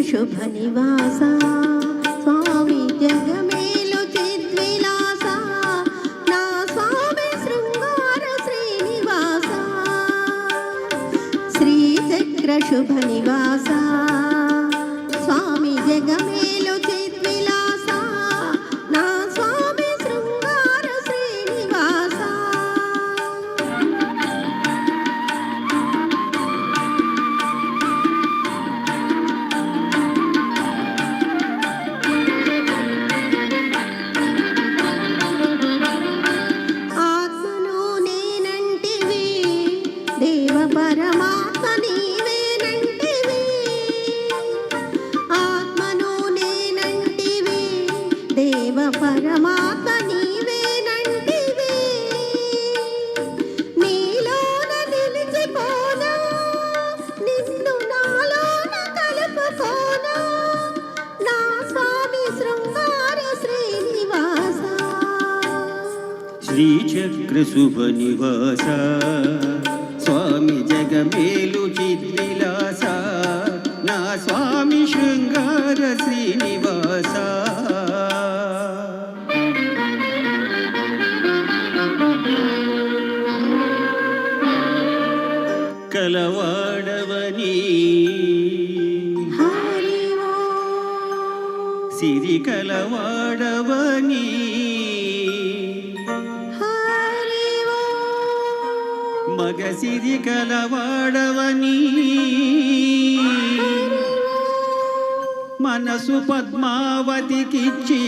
शुभ निवासा स्वामी जगमेलु चिद्विलासा ना स्वामी शृंगार श्रीनिवासा श्रीचक्र शुभ निवासा स्वामी जगमेलु चिद्विलासा ना स्वामी शृंगार श्रीनिवासा देव परमात्म नीवेనంటివి ఆత్మను నేనంటివి దేవ పరమాత్మ నీవేనంటివి నీలోన నిలిచిపోనా నిన్ను నాలోన కలుపుకోనా నా స్వామి శృంగార శ్రీనివాస శ్రీచక్ర శుభ నివాస स्वामी जगमेलु चिद्विलासा ना स्वामी शृंगार श्रीनिवासा कलवाडवनी सिरि कलवाडवनी मगसिरि कलवाडवनी मनसु पद्मावतिकिच्ची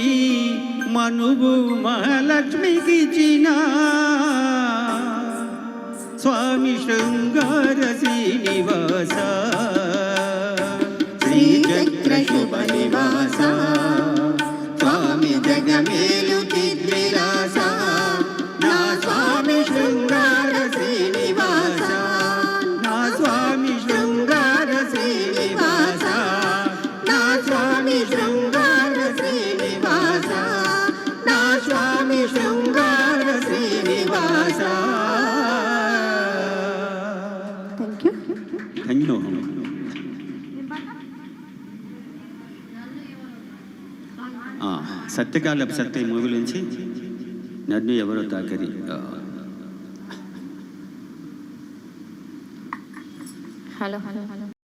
मनुवु महालक्ष्मीकिच्चिना स्वामी शृंगार श्रीनिवासा श्रीचक्र शुभ निवासा स्वामी जगमेलु चिद्विलासा ना स्वामी शृंगार श्रीनिवासा ना स्वामी शृंगार श्रीनिवासा ना स्वामी शृंगार श्रीनिवासा ना स्वामी शृंगार Srinivasa thank you Satyakala Satya movie నుంచి నన్ను ఎవరో తాకరి హలో హలో హలో